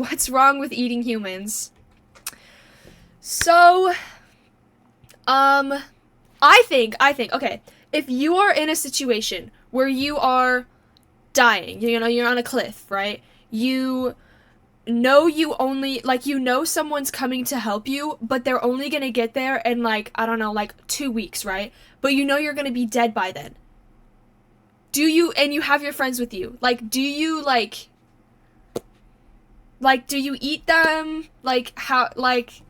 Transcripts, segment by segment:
What's wrong with eating humans? So, I think, okay, if you are in a situation where you are dying, you know, you're on a cliff, right? You know you only, like, you know someone's coming to help you, but they're only gonna get there in, like, I don't know, like, 2 weeks, right? But you know you're gonna be dead by then. Do you, and you have your friends with you, like, do you, do you eat them? Like, how, like,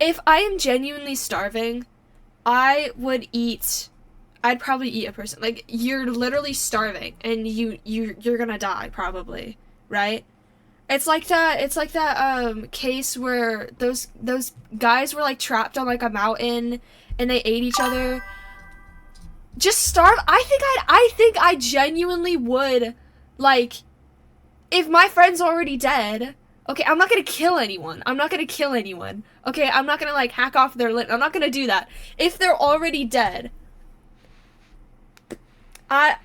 if I am genuinely starving, I'd probably eat a person. Like, you're literally starving and you're gonna die probably, right? It's like that case where those guys were like trapped on like a mountain and they ate each other. Just starve. I think I genuinely would, like, if my friend's already dead, okay, I'm not gonna kill anyone. I'm not gonna kill anyone. Okay, I'm not gonna like hack off their limb. I'm not gonna do that. If they're already dead, I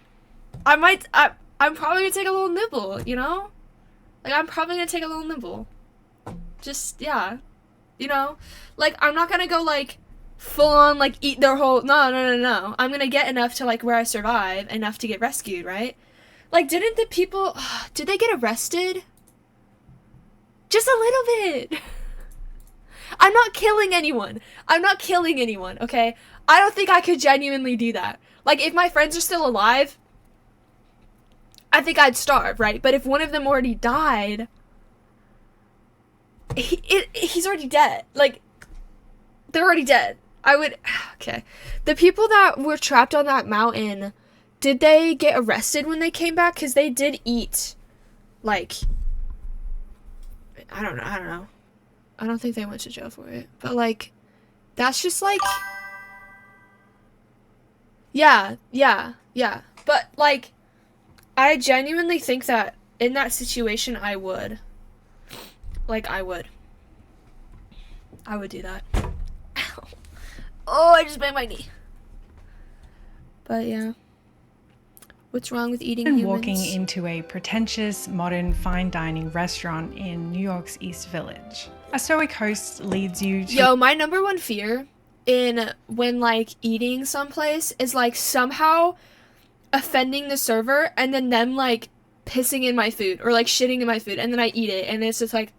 I might I'm probably gonna take a little nibble, you know? Like, I'm probably gonna take a little nibble. Just, yeah. You know? Like, I'm not gonna go like full on like eat their whole, no. I'm gonna get enough to like where I survive, enough to get rescued, right? Like, didn't the people did they get arrested? Just a little bit. I'm not killing anyone. I'm not killing anyone, okay? I don't think I could genuinely do that. Like, if my friends are still alive, I think I'd starve, right? But if one of them already died, he's already dead. Like, they're already dead. I would... Okay. The people that were trapped on that mountain, did they get arrested when they came back? Because they did eat, like... I don't know. I don't think they went to jail for it. But, like, that's just, like... Yeah. But, like, I genuinely think that in that situation, I would. Like, I would do that. Ow. Oh, I just banged my knee. But, yeah. What's wrong with eating humans? Walking into a pretentious, modern, fine dining restaurant in New York's East Village. A stoic host leads you to... Yo, my number one fear in when, like, eating someplace is, like, somehow offending the server and then them, like, pissing in my food or, like, shitting in my food and then I eat it and it's just, like...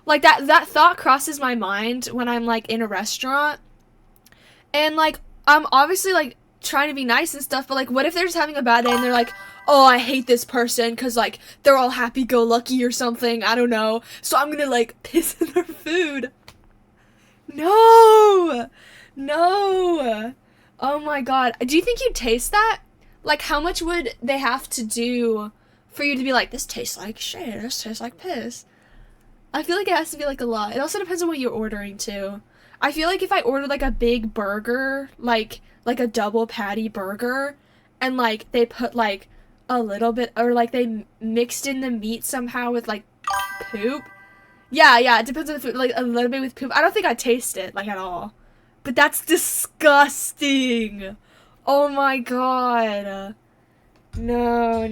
Like, that thought crosses my mind when I'm, like, in a restaurant. And, like, I'm obviously, like, trying to be nice and stuff, but, like, what if they're just having a bad day and they're like, oh, I hate this person because, like, they're all happy-go-lucky or something, I don't know, so I'm gonna, like, piss in their food. No! Oh my god. Do you think you'd taste that? Like, how much would they have to do for you to be like, this tastes like shit, this tastes like piss? I feel like it has to be, like, a lot. It also depends on what you're ordering, too. I feel like if I ordered, like, a big burger, like a double patty burger, and, like, they put, like, a little bit, or, like, they mixed in the meat somehow with, like, poop. Yeah, it depends on the food, like, a little bit with poop. I don't think I'd taste it, like, at all. But that's disgusting! Oh my god. No.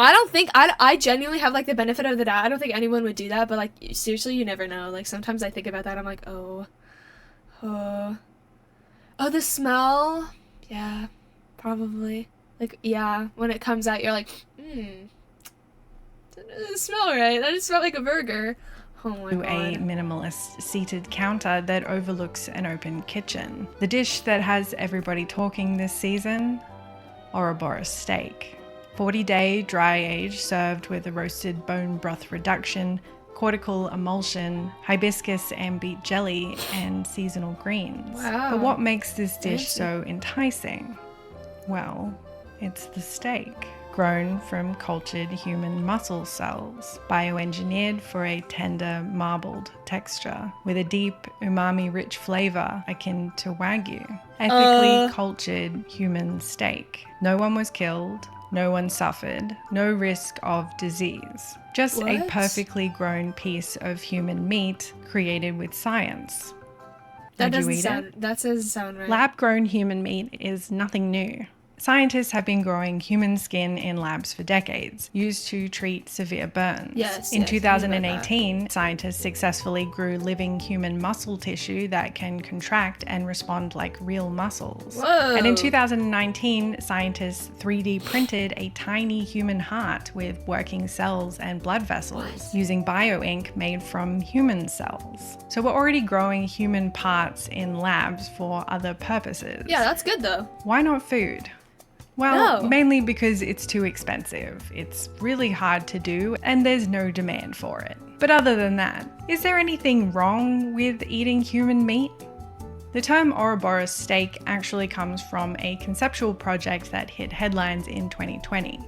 I don't think, I genuinely have, like, the benefit of the doubt. I don't think anyone would do that, but, like, seriously, you never know. Like, sometimes I think about that, I'm like, oh, the smell? Yeah, probably. Like, yeah, when it comes out, you're like, that doesn't smell right. That just smelled like a burger. Oh my god. A minimalist seated counter that overlooks an open kitchen. The dish that has everybody talking this season? Ouroboros steak. 40-day dry age served with a roasted bone broth reduction, cortical emulsion, hibiscus and beet jelly, and seasonal greens. Wow. But what makes this dish so enticing? Well, it's the steak. Grown from cultured human muscle cells, bioengineered for a tender, marbled texture, with a deep, umami-rich flavor akin to Wagyu. Ethically cultured human steak. No one was killed, no one suffered, no risk of disease. Just a perfectly grown piece of human meat created with science. That doesn't sound right. Lab-grown human meat is nothing new. Scientists have been growing human skin in labs for decades, used to treat severe burns. Yes, In yes, I remember that. 2018, scientists successfully grew living human muscle tissue that can contract and respond like real muscles. Whoa. And in 2019, scientists 3D printed a tiny human heart with working cells and blood vessels using bioink made from human cells. So we're already growing human parts in labs for other purposes. Yeah, that's good though. Why not food? Well, No. mainly because it's too expensive. It's really hard to do and there's no demand for it. But other than that, is there anything wrong with eating human meat? The term Ouroboros steak actually comes from a conceptual project that hit headlines in 2020,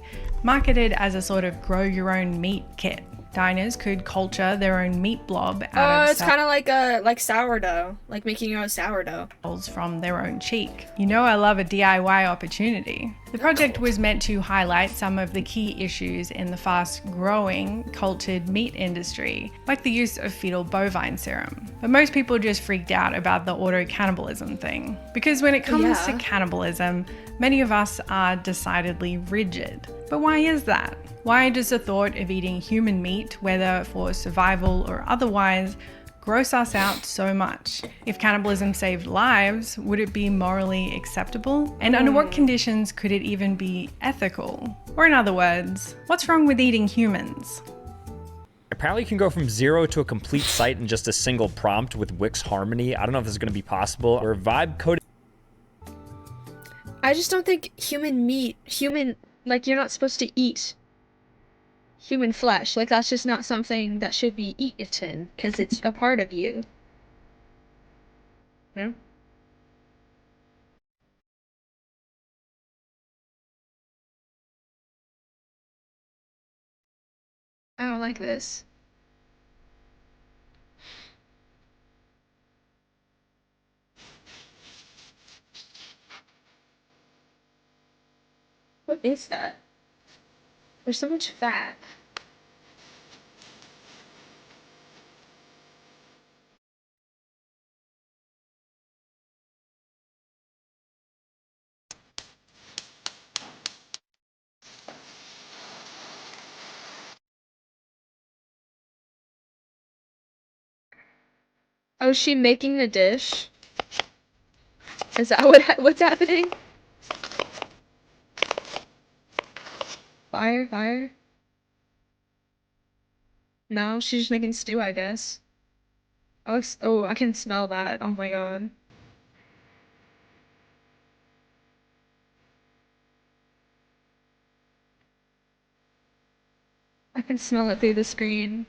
marketed as a sort of grow your own meat kit. Diners could culture their own meat blob out of It's kind of like sourdough, like making your own sourdough. cells from their own cheek. You know I love a DIY opportunity. The project was meant to highlight some of the key issues in the fast-growing cultured meat industry, like the use of fetal bovine serum. But most people just freaked out about the auto-cannibalism thing. Because when it comes to cannibalism, many of us are decidedly rigid. But why is that? Why does the thought of eating human meat, whether for survival or otherwise, gross us out so much? If cannibalism saved lives, would it be morally acceptable? And under what conditions could it even be ethical? Or in other words, what's wrong with eating humans? Apparently you can go from 0 to a complete site in just a single prompt with Wix Harmony. I don't know if this is going to be possible. Or vibe coding. I just don't think like you're not supposed to eat human flesh. Like that's just not something that should be eaten because it's a part of you. No? I don't like this. What is that? There's so much fat. Oh, is she making the dish? Is that what's happening? Fire, fire. No, she's just making stew, I guess. Oh, I can smell that. Oh my god. I can smell it through the screen.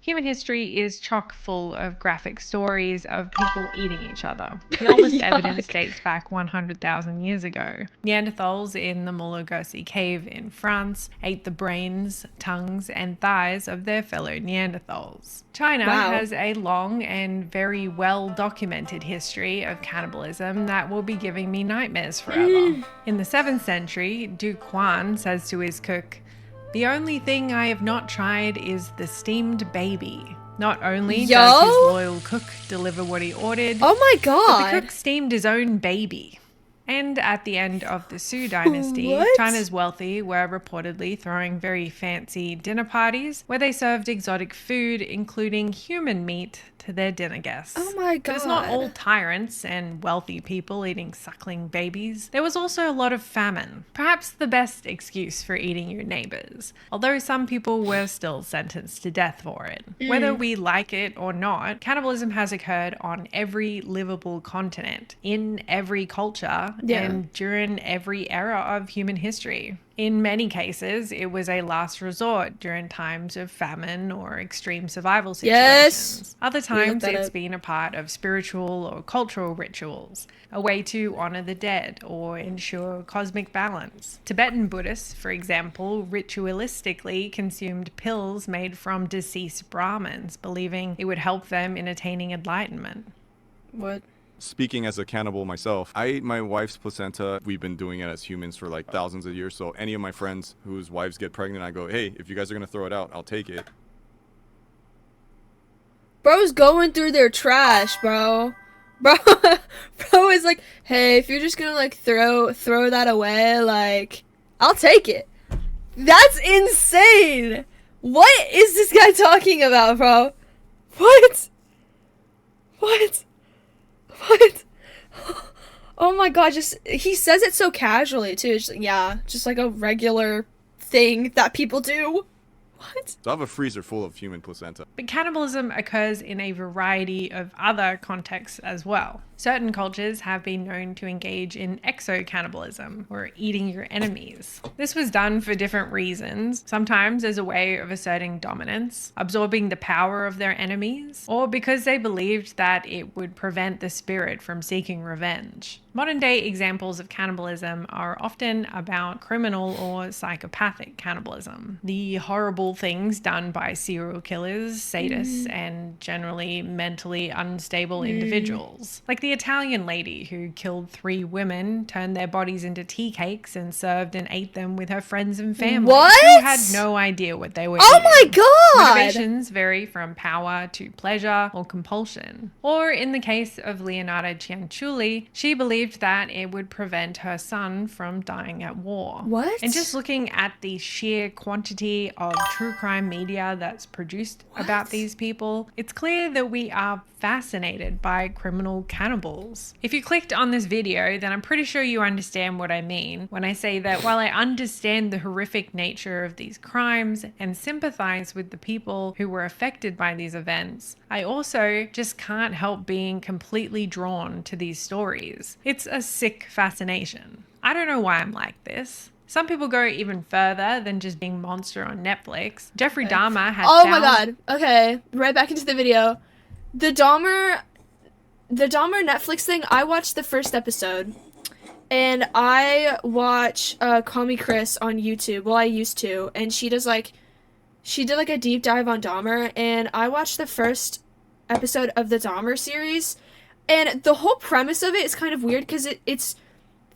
Human history is chock full of graphic stories of people eating each other. The oldest evidence dates back 100,000 years ago. Neanderthals in the Malagasy cave in France ate the brains, tongues, and thighs of their fellow Neanderthals. China has a long and very well documented history of cannibalism that will be giving me nightmares forever. In the 7th century, Duke Huan says to his cook, "The only thing I have not tried is the steamed baby." Not only does his loyal cook deliver what he ordered, Oh my but god. the cook steamed his own baby. And at the end of the Sui dynasty, What? China's wealthy were reportedly throwing very fancy dinner parties where they served exotic food, including human meat, to their dinner guests. Oh my But it's not all god. tyrants and wealthy people eating suckling babies. There was also a lot of famine, perhaps the best excuse for eating your neighbors, although some people were still sentenced to death for it. Whether we like it or not, cannibalism has occurred on every livable continent, in every culture, and during every era of human history. In many cases, it was a last resort during times of famine or extreme survival situations. Other times, it's been a part of spiritual or cultural rituals, a way to honor the dead or ensure cosmic balance. Tibetan Buddhists, for example, ritualistically consumed pills made from deceased Brahmins, believing it would help them in attaining enlightenment. What? Speaking as a cannibal myself, I ate my wife's placenta. We've been doing it as humans for like thousands of years. So any of my friends whose wives get pregnant, I go, hey, if you guys are going to throw it out, I'll take it. Bro's going through their trash, bro. Bro, bro is like, hey, if you're just gonna like throw that away, like, I'll take it. That's insane. What is this guy talking about, bro? What? What? What? Oh my god, just he says it so casually too. It's, yeah, just like a regular thing that people do. What? So I have a freezer full of human placenta. But cannibalism occurs in a variety of other contexts as well. Certain cultures have been known to engage in exocannibalism, or eating your enemies. This was done for different reasons, sometimes as a way of asserting dominance, absorbing the power of their enemies, or because they believed that it would prevent the spirit from seeking revenge. Modern day examples of cannibalism are often about criminal or psychopathic cannibalism, the horrible things done by serial killers, sadists, and generally mentally unstable individuals. Like the Italian lady who killed 3 women, turned their bodies into tea cakes, and served and ate them with her friends and family. What? Who had no idea what they were Oh eating. my god! Motivations vary from power to pleasure or compulsion. Or in the case of Leonardo Cianciulli, she believed that it would prevent her son from dying at war. What? And just looking at the sheer quantity of true crime media that's produced about these people, it's clear that we are fascinated by criminal cannibals. If you clicked on this video, then I'm pretty sure you understand what I mean when I say that while I understand the horrific nature of these crimes and sympathize with the people who were affected by these events, I also just can't help being completely drawn to these stories. It's a sick fascination. I don't know why I'm like this. Some people go even further than just being Monster on Netflix. Jeffrey Dahmer had Oh my god. Okay, right back into the video. The Dahmer Netflix thing, I watched the first episode. And I watch Call Me Chris on YouTube. Well, I used to. And she did like a deep dive on Dahmer. And I watched the first episode of the Dahmer series. And the whole premise of it is kind of weird because it's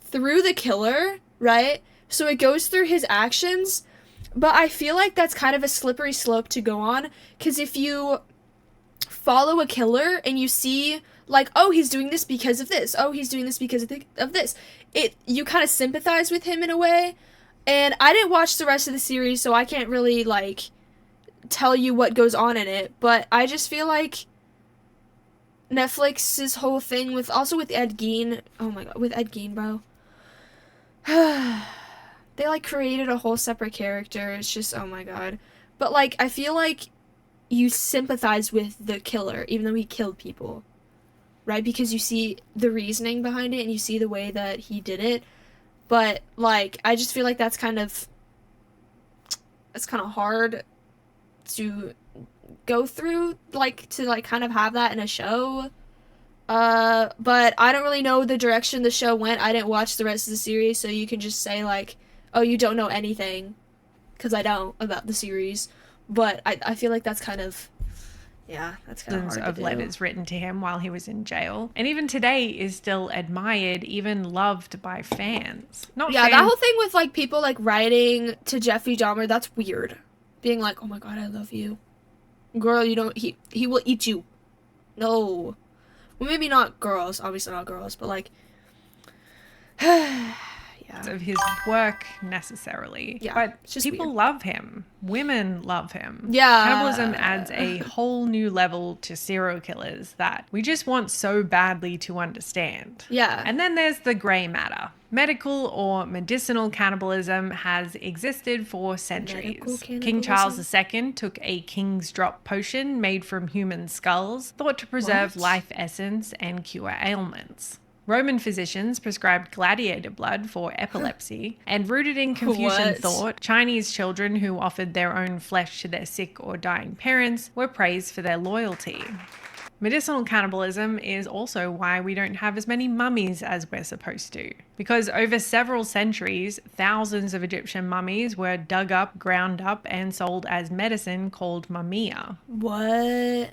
through the killer, right? So it goes through his actions. But I feel like that's kind of a slippery slope to go on. Because if you follow a killer and you see like, oh, he's doing this because of this, oh, he's doing this because of this, you kind of sympathize with him in a way. And I didn't watch the rest of the series, so I can't really like tell you what goes on in it, but I just feel like Netflix's whole thing with Ed Gein, oh my god, with Ed Gein, bro, they like created a whole separate character. It's just, oh my god. But like, I feel like you sympathize with the killer, even though he killed people, right? Because you see the reasoning behind it and you see the way that he did it. But like, I just feel like that's kind of hard to go through, like, to like kind of have that in a show. But I don't really know the direction the show went. I didn't watch the rest of the series, so you can just say like, oh, you don't know anything, because I don't, about the series. But I feel like that's kind of, yeah, that's kind of hard of to do. letters written to him while he was in jail, and even today is still admired, even loved by fans. Not Yeah, fans. that whole thing with like people like writing to Jeffrey Dahmer, that's weird. Being like, oh my god, I love you, girl. You don't. He will eat you. No, well, maybe not girls. Obviously not girls, but like, yeah. of his work necessarily. Yeah, But it's just people weird. love him. Women love him. Yeah. Cannibalism adds a whole new level to serial killers that we just want so badly to understand. Yeah. And then there's the grey matter. Medical or medicinal cannibalism has existed for centuries. Medical King Charles II took a king's drop potion made from human skulls, thought to preserve What? life essence and cure ailments. Roman physicians prescribed gladiator blood for epilepsy, and rooted in Confucian What? thought, Chinese children who offered their own flesh to their sick or dying parents were praised for their loyalty. Medicinal cannibalism is also why we don't have as many mummies as we're supposed to. Because over several centuries, thousands of Egyptian mummies were dug up, ground up, and sold as medicine called mumia. What?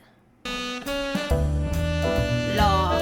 Law.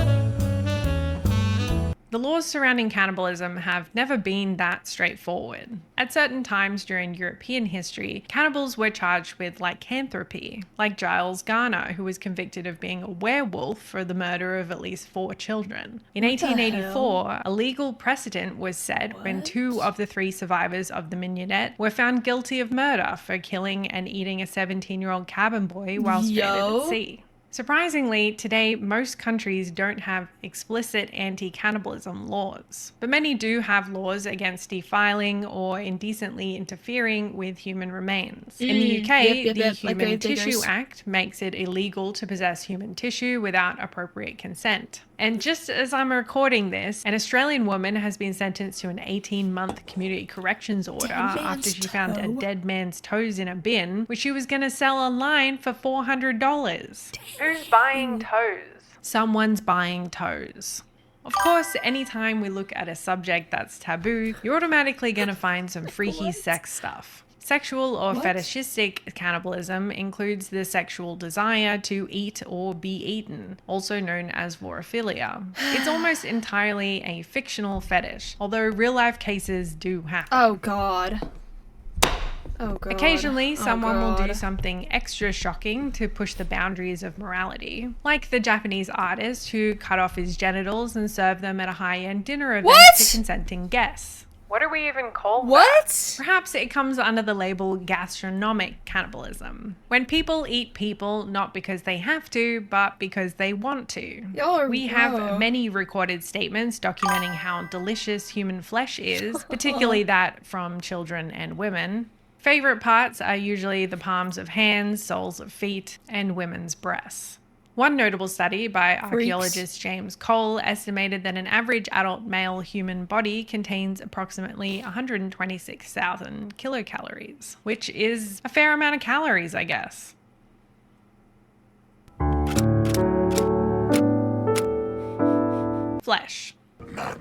The laws surrounding cannibalism have never been that straightforward. At certain times during European history, cannibals were charged with lycanthropy, like Giles Garner, who was convicted of being a werewolf for the murder of at least 4 children. In What the 1884, a legal precedent was set when 2 of the 3 survivors of the mignonette were found guilty of murder for killing and eating a 17-year-old cabin boy while stranded at sea. Surprisingly, today most countries don't have explicit anti-cannibalism laws, but many do have laws against defiling or indecently interfering with human remains. In the UK, the Human Tissue Act makes it illegal to possess human tissue without appropriate consent. And just as I'm recording this, an Australian woman has been sentenced to an 18-month community corrections order after she found a dead man's toes in a bin, which she was going to sell online for $400. Who's buying toes? Someone's buying toes. Of course, anytime we look at a subject that's taboo, you're automatically going to find some freaky sex stuff. Sexual or fetishistic cannibalism includes the sexual desire to eat or be eaten, also known as vorophilia. It's almost entirely a fictional fetish, although real-life cases do happen. Oh god. Oh god. Occasionally, someone will do God. something extra shocking to push the boundaries of morality, like the Japanese artist who cut off his genitals and served them at a high-end dinner event to consenting guests. What do we even call that? What? Perhaps it comes under the label gastronomic cannibalism, when people eat people not because they have to, but because they want to. We have many recorded statements documenting how delicious human flesh is, particularly that from children and women. Favorite parts are usually the palms of hands, soles of feet, and women's breasts. One notable study by archaeologist James Cole estimated that an average adult male human body contains approximately 126,000 kilocalories, which is a fair amount of calories, I guess. Flesh.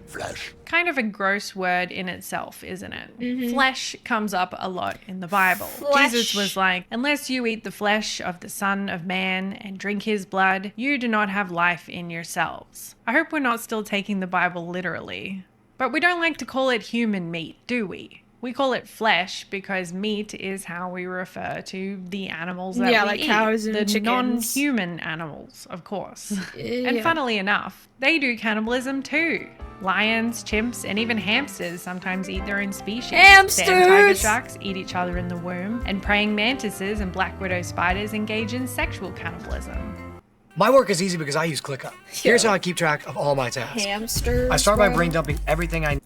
Flesh. Kind of a gross word in itself, isn't it? Flesh comes up a lot in the Bible. Jesus was like, unless you eat the flesh of the Son of Man and drink his blood, you do not have life in yourselves. I hope we're not still taking the Bible literally. But we don't like to call it human meat, do we? We call it flesh because meat is how we refer to the animals that we like eat. cows and the chickens. Non-human animals, of course. And funnily enough, they do cannibalism too. Lions, chimps, and even hamsters sometimes eat their own species. Hamsters! Sand tiger sharks eat each other in the womb, and praying mantises and black widow spiders engage in sexual cannibalism. My work is easy because I use ClickUp. Here's how I keep track of all my tasks. Hamsters. I start by bro. brain dumping everything I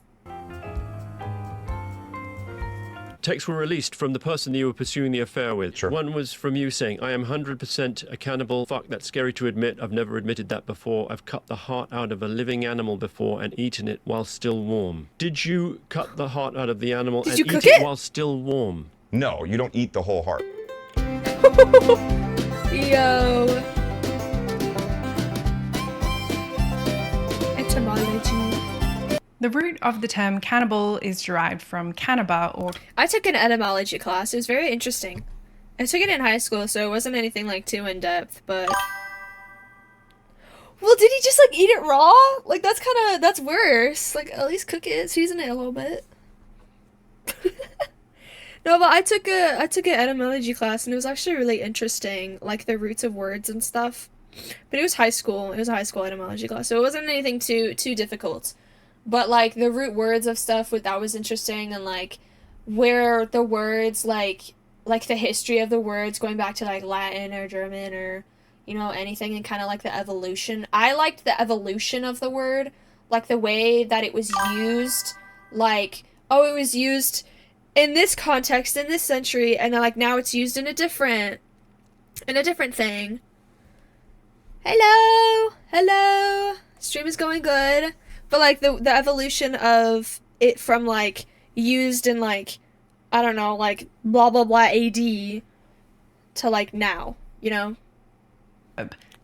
Texts were released from the person you were pursuing the affair with. Sure. One was from you saying, I am 100% a cannibal. Fuck, that's scary to admit. I've never admitted that before. I've cut the heart out of a living animal before and eaten it while still warm. Did you cut the heart out of the animal and you eat cook it it? while still warm? No, you don't eat the whole heart. Yo. Etymology. The root of the term cannibal is derived from canniba or I took an etymology class. It was very interesting. I took it in high school, so it wasn't anything like too in depth, but well, did he just like eat it raw? Like that's worse. Like at least cook it, season it a little bit. No, but I took an etymology class and it was actually really interesting, like the roots of words and stuff. But it was high school. It was a high school etymology class, so it wasn't anything too difficult. But like the root words of stuff that was interesting, and like where the words like the history of the words going back to like Latin or German or anything, and kind of like the evolution. I liked the evolution of the word, like the way that it was used, like it was used in this context in this century, and then like now it's used in a different thing. Hello, stream is going good. But, like, the evolution of it from, like, used in, like, I don't know, like, blah, blah, blah AD to, like, now, you know?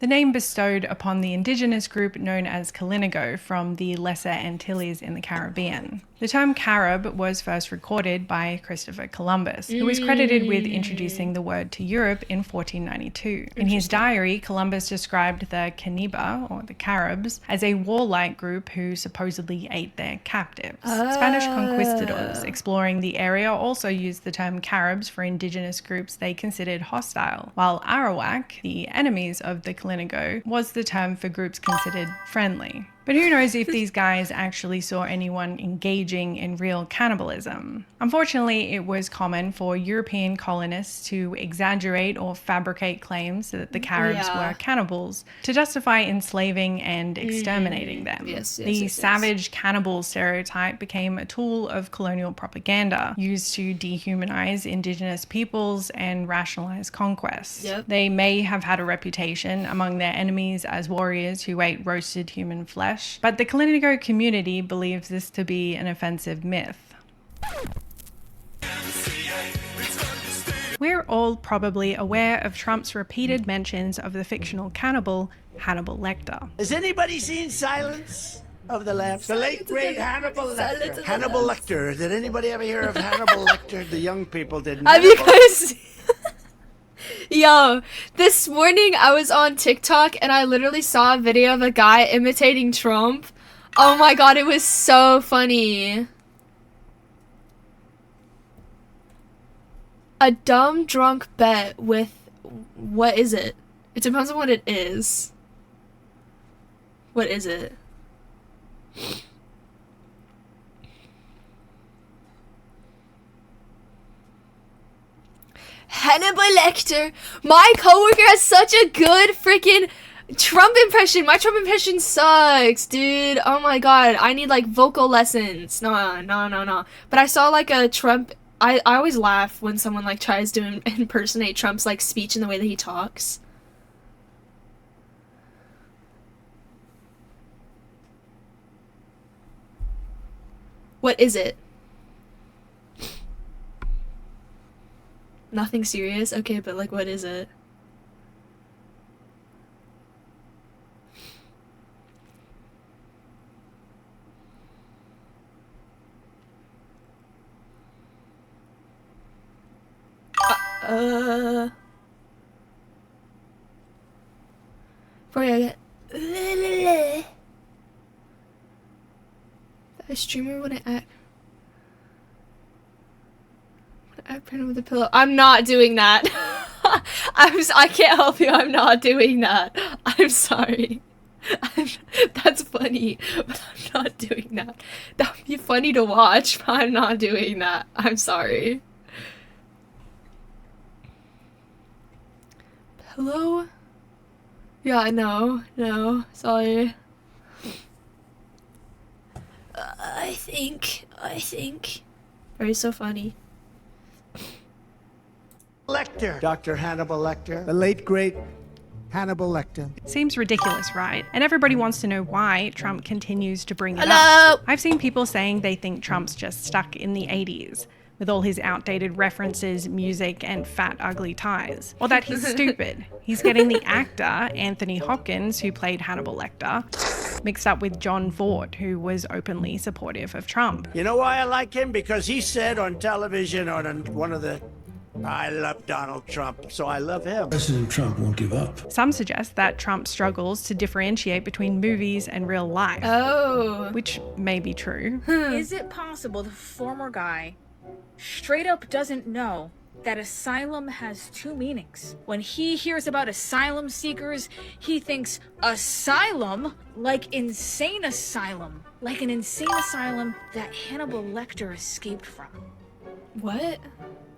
the name bestowed upon the indigenous group known as Kalinago from the Lesser Antilles in the Caribbean. The term Carib was first recorded by Christopher Columbus, who was credited with introducing the word to Europe in 1492. In his diary, Columbus described the Caniba, or the Caribs, as a warlike group who supposedly ate their captives. Spanish conquistadors exploring the area also used the term Caribs for indigenous groups they considered hostile, while Arawak, the enemies of the Kalinago, was the term for groups considered friendly. But who knows if these guys actually saw anyone engaging in real cannibalism. Unfortunately, it was common for European colonists to exaggerate or fabricate claims that the Caribs were cannibals to justify enslaving and exterminating them. The savage cannibal stereotype became a tool of colonial propaganda used to dehumanize indigenous peoples and rationalize conquest. They may have had a reputation among their enemies as warriors who ate roasted human flesh, but the Kalinago community believes this to be an offensive myth. We're all probably aware of Trump's repeated mentions of the fictional cannibal Hannibal Lecter. Has anybody seen Silence of the Lambs? The late great Hannibal Lecter. Hannibal Lecter. Did anybody ever hear of Hannibal Lecter? The young people didn't. Have you guys? Yo, this morning I was on TikTok and I literally saw a video of a guy imitating Trump. Oh my god, it was so funny. A dumb drunk bet with... What is it? It depends on what it is. What is it? Hannibal Lecter. My coworker has such a good freaking Trump impression. My Trump impression sucks, dude. Oh my god. I need like vocal lessons. No. But I saw like a Trump. I always laugh when someone like tries to impersonate Trump's like speech in the way that he talks. What is it? Nothing serious? Okay, but like what is it? For a streamer wouldn't act pregnant with a pillow. I'm not doing that. I can't help you. I'm not doing that. I'm sorry. That's funny, but I'm not doing that. That would be funny to watch, but I'm not doing that. I'm sorry. Pillow? Yeah, no, sorry. I think. Very so funny. Lecter. Dr. Hannibal Lecter. The late great Hannibal Lecter. Seems ridiculous, right? And everybody wants to know why Trump continues to bring it Hello? up. I've seen people saying they think Trump's just stuck in the 80s. With all his outdated references, music, and fat, ugly ties. Or that he's stupid. He's getting the actor, Anthony Hopkins, who played Hannibal Lecter, mixed up with John Ford, who was openly supportive of Trump. You know why I like him? Because he said on television on one of the... I love Donald Trump, so I love him. President Trump won't give up. Some suggest that Trump struggles to differentiate between movies and real life. Oh. Which may be true. Is it possible the former guy straight up doesn't know that asylum has two meanings? When he hears about asylum seekers, he thinks asylum like insane asylum. Like an insane asylum that Hannibal Lecter escaped from. What?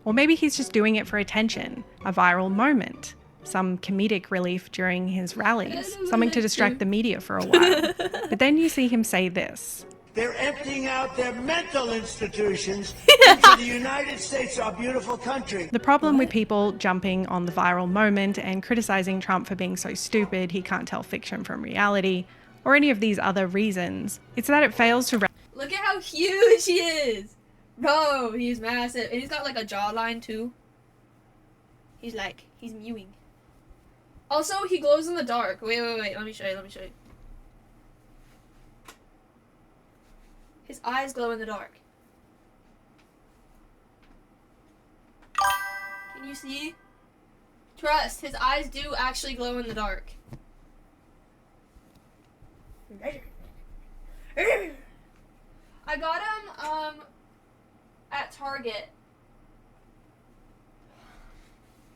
Or maybe he's just doing it for attention, a viral moment, some comedic relief during his rallies, something to distract the media for a while. But then you see him say this. They're emptying out their mental institutions into the United States, our beautiful country. The problem with people jumping on the viral moment and criticizing Trump for being so stupid he can't tell fiction from reality, or any of these other reasons, it's that it fails to... Look at how huge he is! Bro, he's massive. And he's got like a jawline too. He's mewing. Also, he glows in the dark. Wait. Let me show you. His eyes glow in the dark. Can you see? Trust, his eyes do actually glow in the dark. I got him, at Target.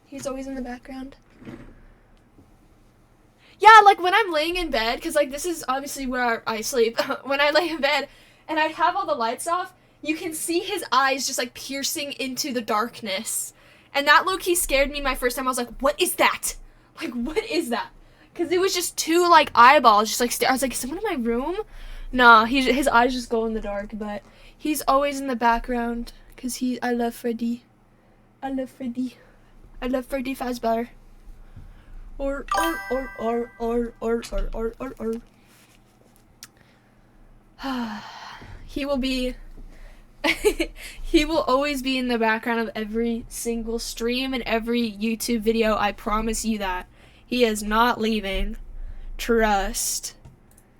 He's always in the background. Yeah, like when I'm laying in bed, because like this is obviously where I sleep. When I lay in bed and I have all the lights off, you can see his eyes just like piercing into the darkness. And that low-key scared me my first time. I was like, what is that? Like, what is that? Because it was just two like eyeballs just like I was like, is someone in my room? Nah, his eyes just go in the dark, but he's always in the background because I love Freddy. I love Freddy Fazbear. Or. He will be. He will always be in the background of every single stream and every YouTube video. I promise you that. He is not leaving. Trust.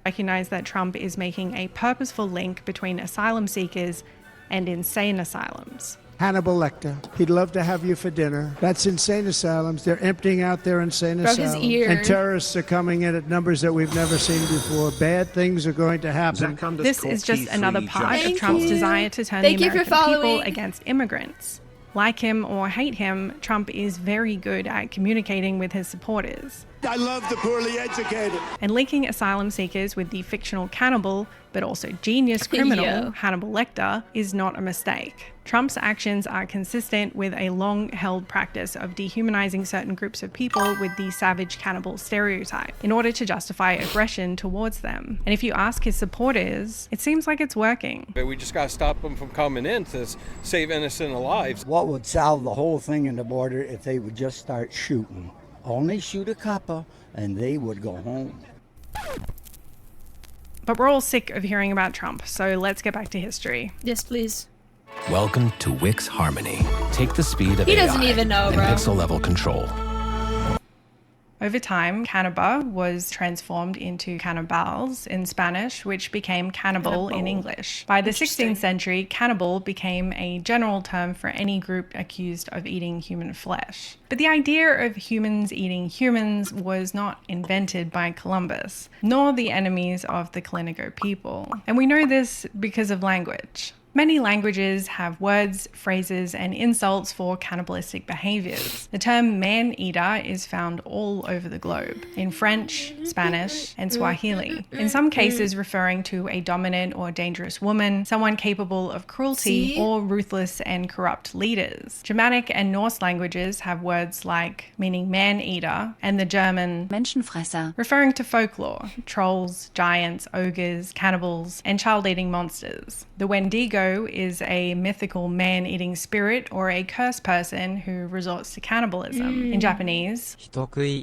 Recognize that Trump is making a purposeful link between asylum seekers and insane asylums. Hannibal Lecter. He'd love to have you for dinner. That's insane asylums. They're emptying out their insane Broke his asylums. ear. And terrorists are coming in at numbers that we've never seen before. Bad things are going to happen. This is just another part of Thank Trump's you. desire to turn Thank the you for American people following. against immigrants. Like him or hate him, Trump is very good at communicating with his supporters. I love the poorly educated. And linking asylum seekers with the fictional cannibal, but also genius criminal, Yeah. Hannibal Lecter, is not a mistake. Trump's actions are consistent with a long-held practice of dehumanizing certain groups of people with the savage cannibal stereotype in order to justify aggression towards them. And if you ask his supporters, it seems like it's working. We just got to stop them from coming in to save innocent lives. What would solve the whole thing in the border if they would just start shooting? Only shoot a couple and they would go home. But we're all sick of hearing about Trump, so let's get back to history. Yes, please. Welcome to Wix Harmony. Take the speed of He AI doesn't even know, and bro. pixel level control. Over time, Cannibal was transformed into cannibals in Spanish, which became cannibal in English. By the 16th century, cannibal became a general term for any group accused of eating human flesh. But the idea of humans eating humans was not invented by Columbus, nor the enemies of the Kalinago people. And we know this because of language. Many languages have words, phrases, and insults for cannibalistic behaviors. The term man-eater is found all over the globe, in French, Spanish, and Swahili. In some cases referring to a dominant or dangerous woman, someone capable of cruelty, or ruthless and corrupt leaders. Germanic and Norse languages have words like meaning man-eater, and the German Menschenfresser, referring to folklore, trolls, giants, ogres, cannibals, and child-eating monsters. The Wendigo is a mythical man-eating spirit or a cursed person who resorts to cannibalism. In Japanese,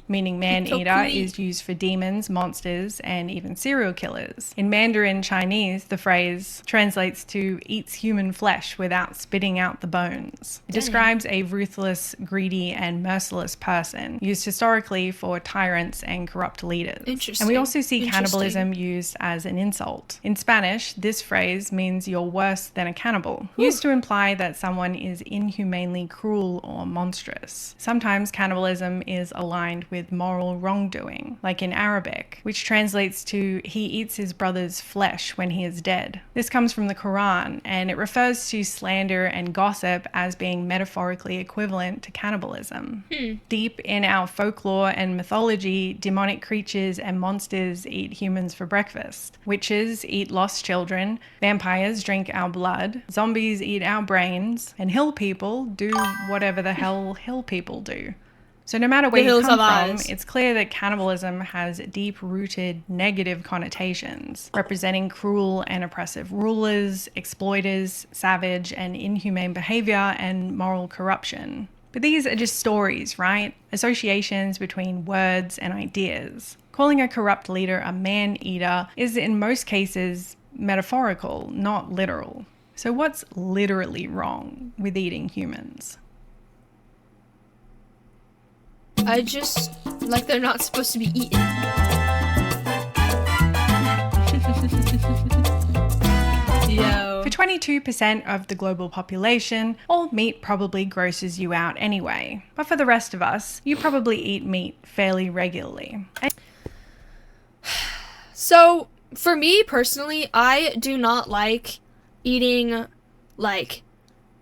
meaning man-eater, is used for demons, monsters, and even serial killers. In Mandarin Chinese, the phrase translates to eats human flesh without spitting out the bones. It describes a ruthless, greedy, and merciless person, used historically for tyrants and corrupt leaders. Interesting. And we also see Interesting. cannibalism used as an insult. In Spanish, this phrase means you're worse than a cannibal, used to imply that someone is inhumanely cruel or monstrous. Sometimes cannibalism is aligned with moral wrongdoing, like in Arabic, which translates to he eats his brother's flesh when he is dead. This comes from the Quran, and it refers to slander and gossip as being metaphorically equivalent to cannibalism. Deep in our folklore and mythology, demonic creatures and monsters eat humans for breakfast. Witches eat lost children, vampires drink our blood, zombies eat our brains, and hill people do whatever the hell hill people do. So no matter where The you hills come have from, eyes. it's clear that cannibalism has deep-rooted negative connotations, representing cruel and oppressive rulers, exploiters, savage and inhumane behavior, and moral corruption. But these are just stories, right? Associations between words and ideas. Calling a corrupt leader a man-eater is in most cases metaphorical, not literal. So what's literally wrong with eating humans? I just, like, they're not supposed to be eaten. Yo. For 22% of the global population, all meat probably grosses you out anyway. But for the rest of us, you probably eat meat fairly regularly. So, for me personally, I do not like eating, like,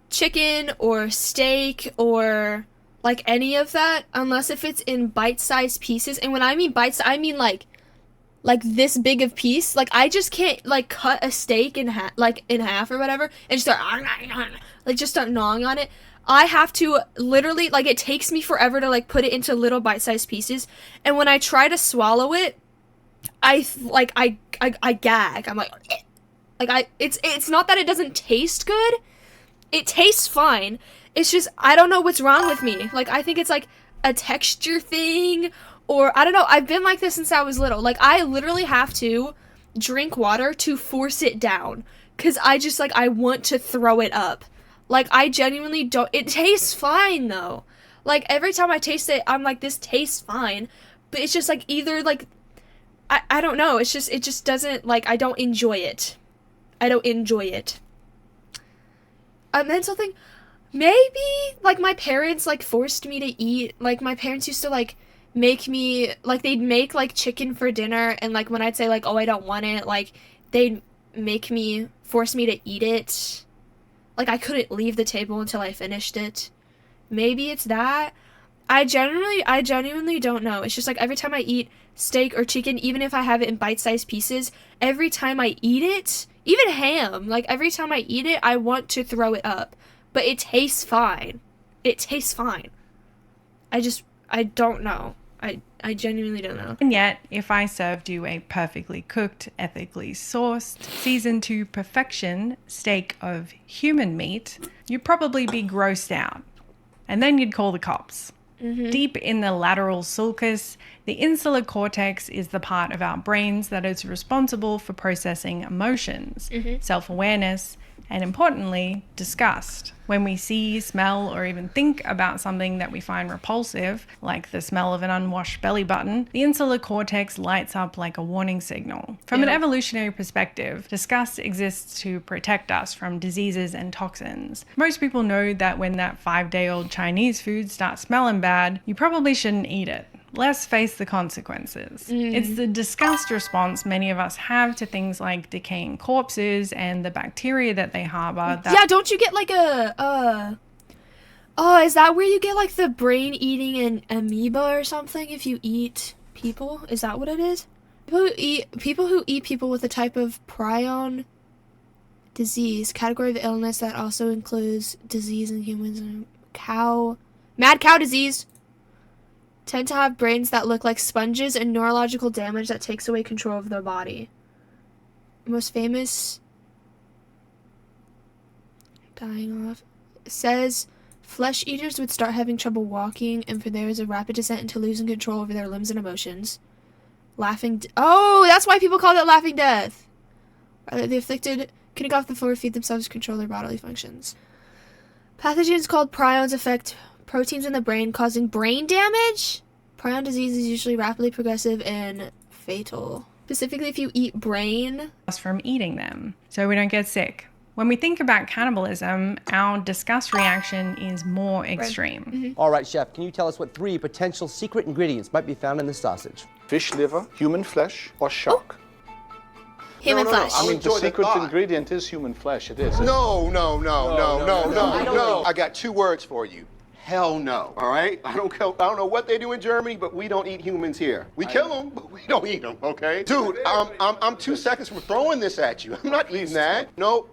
chicken or steak or, like, any of that, unless if it's in bite-sized pieces. And when I mean bites, I mean, like this big of piece. Like, I just can't, like, cut a steak in half or whatever and just start gnawing on it. I have to literally, like, it takes me forever to, like, put it into little bite-sized pieces. And when I try to swallow it, I gag. I'm like it's not that it doesn't taste good. It tastes fine. It's just, I don't know what's wrong with me. Like, I think it's, like, a texture thing, or, I don't know, I've been like this since I was little. Like, I literally have to drink water to force it down, because I just, like, I want to throw it up. Like, I genuinely don't, it tastes fine, though. Like, every time I taste it, I'm like, this tastes fine, but it's just, like, either, like, I don't know, it's just, it just doesn't, like, I don't enjoy it. I don't enjoy it. And then something, maybe, like, my parents, like, forced me to eat, like, my parents used to, like, make me, like, they'd make, like, chicken for dinner, and, like, when I'd say, like, oh, I don't want it, like, they'd force me to eat it. Like, I couldn't leave the table until I finished it. Maybe it's that. I genuinely don't know. It's just, like, every time I eat steak or chicken, even if I have it in bite-sized pieces, every time I eat it, even ham, like, every time I eat it, I want to throw it up. But it tastes fine. It tastes fine. I don't know. I genuinely don't know. And yet, if I served you a perfectly cooked, ethically sourced, seasoned to perfection steak of human meat, you'd probably be grossed out. And then you'd call the cops. Mm-hmm. Deep in the lateral sulcus, the insular cortex is the part of our brains that is responsible for processing emotions, self-awareness, and importantly, disgust. When we see, smell, or even think about something that we find repulsive, like the smell of an unwashed belly button, the insular cortex lights up like a warning signal. From an evolutionary perspective, disgust exists to protect us from diseases and toxins. Most people know that when that 5-day-old Chinese food starts smelling bad, you probably shouldn't eat it. Let's face the consequences. It's the disgust response many of us have to things like decaying corpses and the bacteria that they harbor. Yeah, don't you get like is that where you get like the brain eating an amoeba or something if you eat people? Is that what it is? People who eat people with a type of prion disease, category of illness that also includes disease in humans and mad cow disease, tend to have brains that look like sponges and neurological damage that takes away control of their body. Most famous dying off says flesh eaters would start having trouble walking, and for there is a rapid descent into losing control over their limbs and emotions. That's why people call it laughing death. Rather, the afflicted can go off the floor, feed themselves, control their bodily functions. Pathogens called prions affect proteins in the brain, causing brain damage. Prion disease is usually rapidly progressive and fatal. Specifically if you eat brain. From eating them, so we don't get sick. When we think about cannibalism, our disgust reaction is more extreme. All right, chef, can you tell us what 3 potential secret ingredients might be found in the sausage? Fish liver, human flesh, or shark? Human flesh. I mean, the secret ingredient is human flesh. It is. No. I got 2 words for you. Hell no, all right? I don't know what they do in Germany, but we don't eat humans here. We kill them, but we don't eat them, okay? Dude, I'm 2 seconds from throwing this at you. I'm not leaving that. No.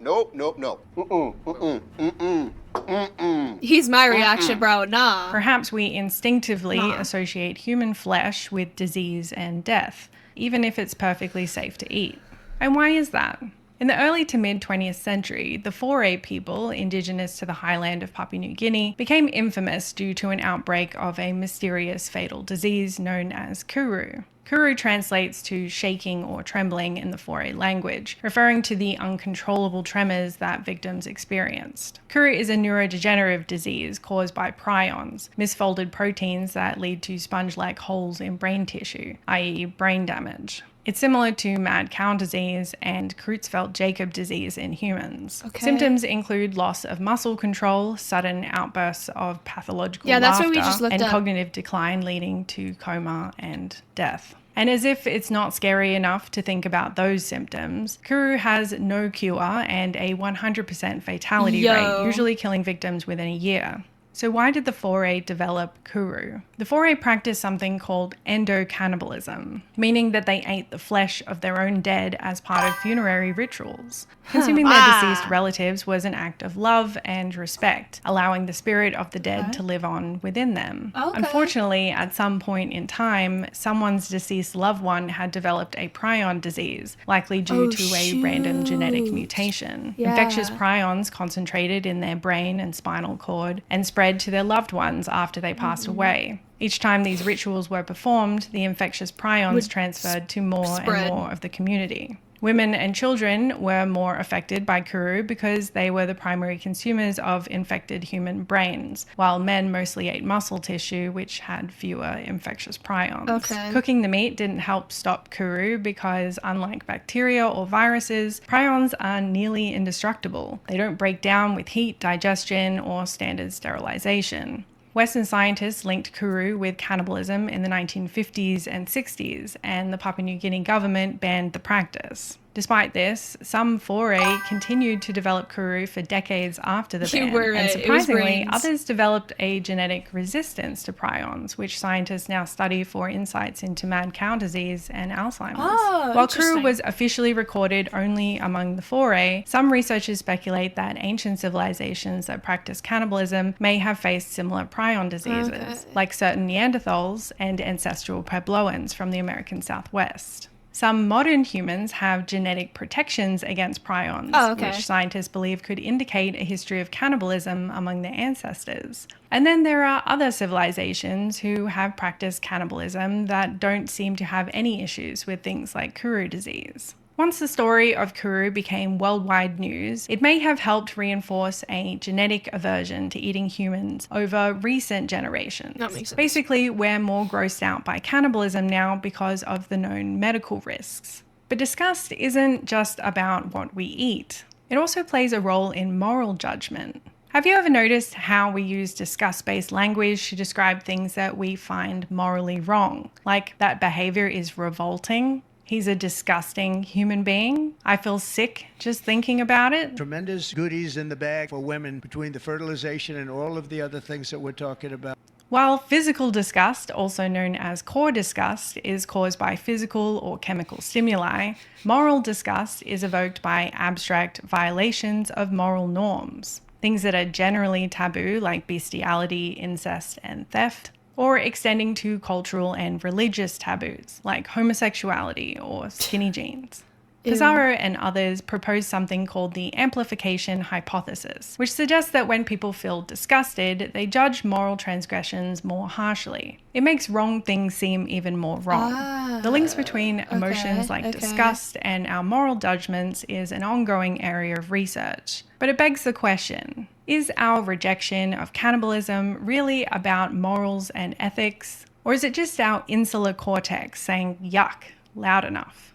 He's my reaction, bro. Nah. Perhaps we instinctively associate human flesh with disease and death, even if it's perfectly safe to eat. And why is that? In the early to mid-20th century, the Foray people, indigenous to the highland of Papua New Guinea, became infamous due to an outbreak of a mysterious fatal disease known as kuru. Kuru translates to shaking or trembling in the Foray language, referring to the uncontrollable tremors that victims experienced. Kuru is a neurodegenerative disease caused by prions, misfolded proteins that lead to sponge-like holes in brain tissue, i.e. brain damage. It's similar to mad cow disease and Creutzfeldt-Jakob disease in humans. Okay. Symptoms include loss of muscle control, sudden outbursts of pathological Yeah, that's laughter, what we just looked and up. cognitive decline leading to coma and death. And as if it's not scary enough to think about those symptoms, Kuru has no cure and a 100% fatality rate, usually killing victims within a year. So why did the Foray develop Kuru? The Foray practiced something called endocannibalism, meaning that they ate the flesh of their own dead as part of funerary rituals. Consuming their deceased relatives was an act of love and respect, allowing the spirit of the dead to live on within them. Okay. Unfortunately, at some point in time, someone's deceased loved one had developed a prion disease, likely due to a random genetic mutation. Yeah. Infectious prions concentrated in their brain and spinal cord and spread to their loved ones after they passed away. Each time these rituals were performed, the infectious prions transferred to more and more of the community. Women and children were more affected by Kuru because they were the primary consumers of infected human brains, while men mostly ate muscle tissue, which had fewer infectious prions. Okay. Cooking the meat didn't help stop Kuru because, unlike bacteria or viruses, prions are nearly indestructible. They don't break down with heat, digestion, or standard sterilization. Western scientists linked Kuru with cannibalism in the 1950s and 60s, and the Papua New Guinea government banned the practice. Despite this, some Foray continued to develop Kuru for decades after the ban, and surprisingly, others developed a genetic resistance to prions, which scientists now study for insights into mad cow disease and Alzheimer's. While Kuru was officially recorded only among the Foray, some researchers speculate that ancient civilizations that practiced cannibalism may have faced similar prion diseases, like certain Neanderthals and ancestral Puebloans from the American Southwest. Some modern humans have genetic protections against prions, which scientists believe could indicate a history of cannibalism among their ancestors. And then there are other civilizations who have practiced cannibalism that don't seem to have any issues with things like Kuru disease. Once the story of Kuru became worldwide news, it may have helped reinforce a genetic aversion to eating humans over recent generations. That makes sense. Basically, we're more grossed out by cannibalism now because of the known medical risks. But disgust isn't just about what we eat. It also plays a role in moral judgment. Have you ever noticed how we use disgust-based language to describe things that we find morally wrong? Like that behavior is revolting. He's a disgusting human being. I feel sick just thinking about it. Tremendous goodies in the bag for women between the fertilization and all of the other things that we're talking about. While physical disgust, also known as core disgust, is caused by physical or chemical stimuli, moral disgust is evoked by abstract violations of moral norms. Things that are generally taboo, like bestiality, incest, and theft, or extending to cultural and religious taboos, like homosexuality or skinny jeans. Pizarro and others propose something called the amplification hypothesis, which suggests that when people feel disgusted, they judge moral transgressions more harshly. It makes wrong things seem even more wrong. The links between emotions like disgust and our moral judgments is an ongoing area of research. But it begs the question, is our rejection of cannibalism really about morals and ethics? Or is it just our insular cortex saying yuck loud enough?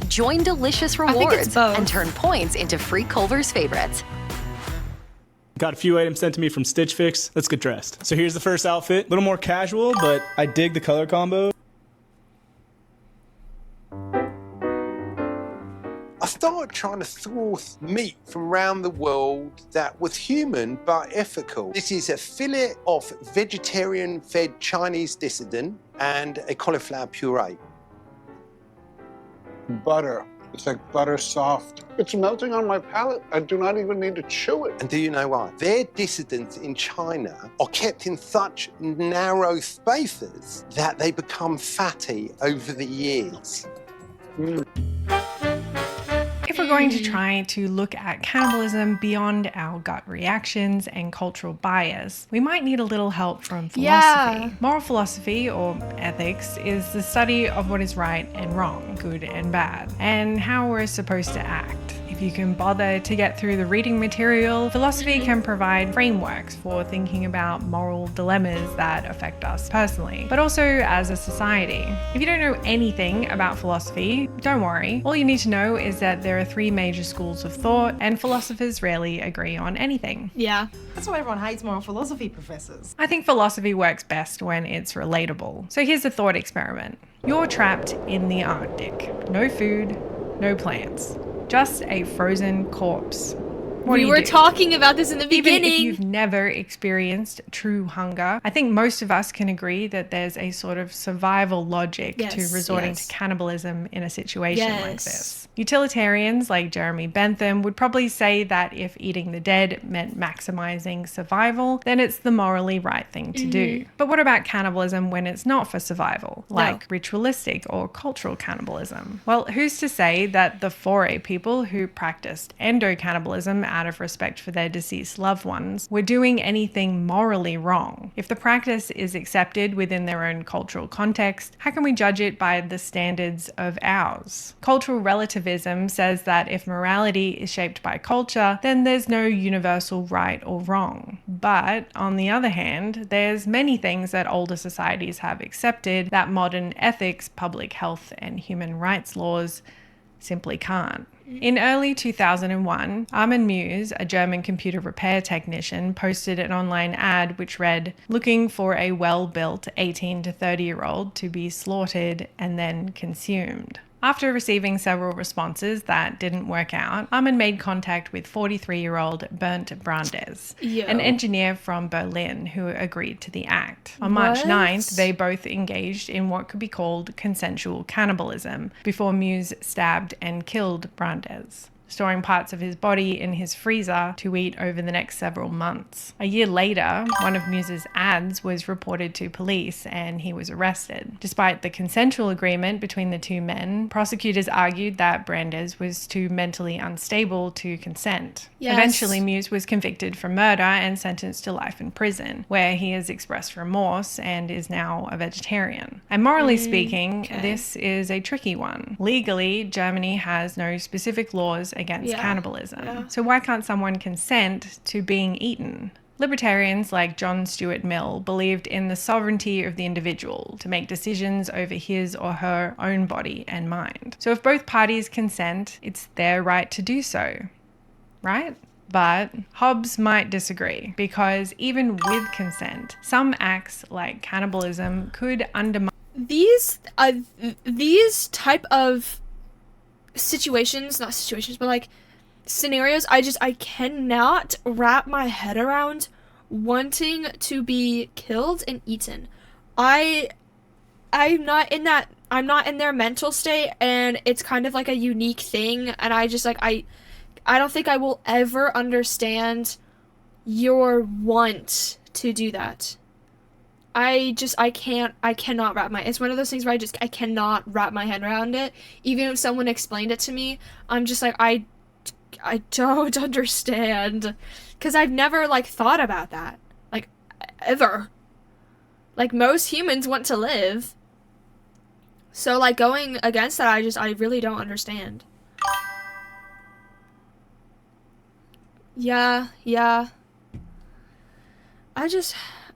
Join Delicious Rewards and turn points into free Culver's favorites. Got a few items sent to me from Stitch Fix. Let's get dressed. So here's the first outfit. A little more casual, but I dig the color combo. I started trying to source meat from around the world that was human but ethical. This is a fillet of vegetarian-fed Chinese dissident and a cauliflower puree. Butter. It's like butter soft. It's melting on my palate. I do not even need to chew it. And do you know why? Their dissidents in China are kept in such narrow spaces that they become fatty over the years. If we're going to try to look at cannibalism beyond our gut reactions and cultural bias, we might need a little help from philosophy. Yeah. Moral philosophy, or ethics, is the study of what is right and wrong, good and bad, and how we're supposed to act. If you can bother to get through the reading material, philosophy can provide frameworks for thinking about moral dilemmas that affect us personally, but also as a society. If you don't know anything about philosophy, don't worry. All you need to know is that there are 3 major schools of thought, and philosophers rarely agree on anything. Yeah. That's why everyone hates moral philosophy professors. I think philosophy works best when it's relatable. So here's a thought experiment. You're trapped in the Arctic. No food, no plants. Just a frozen corpse. What do We you were do? talking about this in the beginning. Even if you've never experienced true hunger, I think most of us can agree that there's a sort of survival logic to Yes, resorting yes. to cannibalism in a situation like Yes. this. Utilitarians like Jeremy Bentham would probably say that if eating the dead meant maximizing survival, then it's the morally right thing to do. But what about cannibalism when it's not for survival, like ritualistic or cultural cannibalism? Well, who's to say that the Foray people who practiced endo-cannibalism out of respect for their deceased loved ones were doing anything morally wrong? If the practice is accepted within their own cultural context, how can we judge it by the standards of ours? Cultural relativism says that if morality is shaped by culture, then there's no universal right or wrong. But on the other hand, there's many things that older societies have accepted that modern ethics, public health, and human rights laws simply can't. In early 2001, Armin Muse, a German computer repair technician, posted an online ad which read, "Looking for a well-built 18 to 30-year-old to be slaughtered and then consumed." After receiving several responses that didn't work out, Armin made contact with 43-year-old Bernd Brandes, Yo. an engineer from Berlin who agreed to the act. On March What? 9th, they both engaged in what could be called consensual cannibalism before Muse stabbed and killed Brandes, storing parts of his body in his freezer to eat over the next several months. A year later, one of Muse's ads was reported to police and he was arrested. Despite the consensual agreement between the two men, prosecutors argued that Brandes was too mentally unstable to consent. Yes. Eventually, Muse was convicted for murder and sentenced to life in prison, where he has expressed remorse and is now a vegetarian. And morally speaking, this is a tricky one. Legally, Germany has no specific laws against cannibalism. So why can't someone consent to being eaten? Libertarians like John Stuart Mill believed in the sovereignty of the individual to make decisions over his or her own body and mind. So if both parties consent, it's their right to do so, right? But Hobbes might disagree, because even with consent, some acts like cannibalism could undermine These type of situations, not situations, but like scenarios, I cannot wrap my head around wanting to be killed and eaten. I'm not in their mental state, and it's kind of like a unique thing, and I don't think I will ever understand your want to do that. It's one of those things where I cannot wrap my head around it. Even if someone explained it to me, I'm just like, I don't understand. Because I've never, like, thought about that. Like, ever. Like, most humans want to live. So, like, going against that, I really don't understand. Yeah.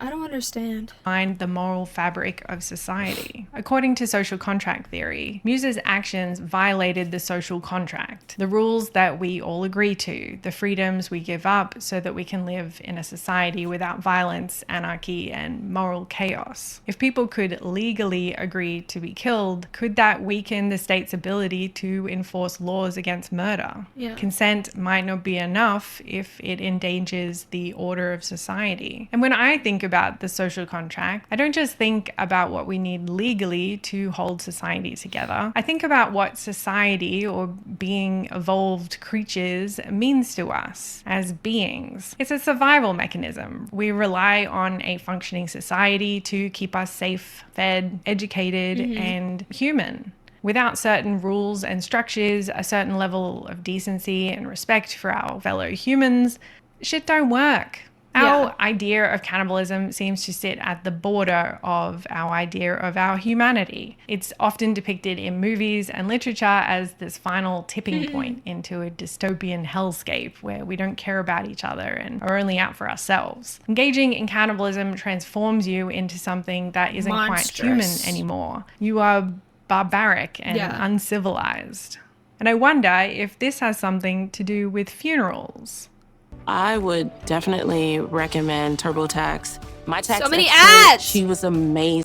I don't understand. the moral fabric of society. According to social contract theory, Muse's actions violated the social contract, the rules that we all agree to, the freedoms we give up so that we can live in a society without violence, anarchy, and moral chaos. If people could legally agree to be killed, could that weaken the state's ability to enforce laws against murder? Yeah. Consent might not be enough if it endangers the order of society. And when I think about the social contract, I don't just think about what we need legally to hold society together. I think about what society, or being evolved creatures, means to us as beings. It's a survival mechanism. We rely on a functioning society to keep us safe, fed, educated, and human. Without certain rules and structures, a certain level of decency and respect for our fellow humans, shit don't work. Our idea of cannibalism seems to sit at the border of our idea of our humanity. It's often depicted in movies and literature as this final tipping point into a dystopian hellscape where we don't care about each other and are only out for ourselves. Engaging in cannibalism transforms you into something that isn't quite human anymore. You are barbaric and uncivilized. And I wonder if this has something to do with funerals. I would definitely recommend TurboTax. My tax So many expert, ads! She was amazing.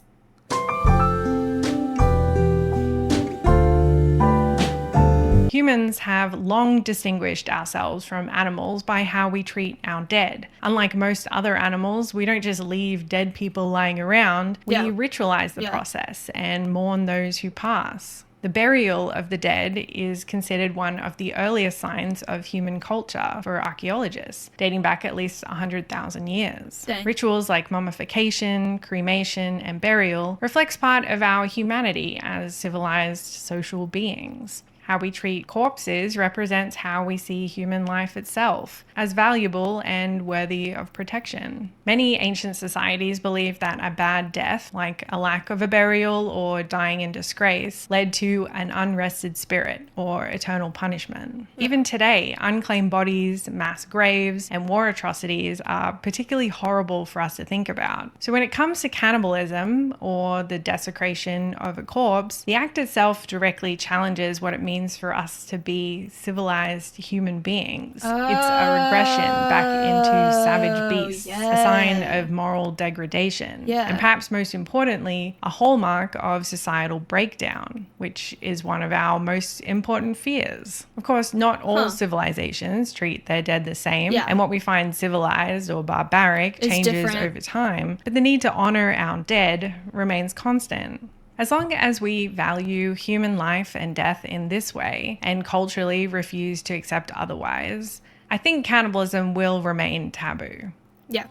Humans have long distinguished ourselves from animals by how we treat our dead. Unlike most other animals, we don't just leave dead people lying around. We ritualize the process and mourn those who pass. The burial of the dead is considered one of the earliest signs of human culture for archaeologists, dating back at least 100,000 years. Dang. Rituals like mummification, cremation, and burial reflects part of our humanity as civilized social beings. How we treat corpses represents how we see human life itself, as valuable and worthy of protection. Many ancient societies believed that a bad death, like a lack of a burial or dying in disgrace, led to an unrested spirit or eternal punishment. Even today, unclaimed bodies, mass graves, and war atrocities are particularly horrible for us to think about. So when it comes to cannibalism or the desecration of a corpse, the act itself directly challenges what it means for us to be civilized human beings. It's a regression back into savage beasts, a sign of moral degradation, and perhaps most importantly, a hallmark of societal breakdown, which is one of our most important fears. Of course, not all civilizations treat their dead the same, and what we find civilized or barbaric changes over time, but the need to honor our dead remains constant. As long as we value human life and death in this way and culturally refuse to accept otherwise, I think cannibalism will remain taboo. Yeah.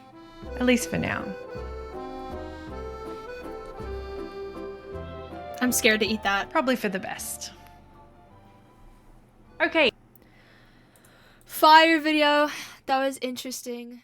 At least for now. I'm scared to eat that. Probably for the best. Okay. Fire video. That was interesting.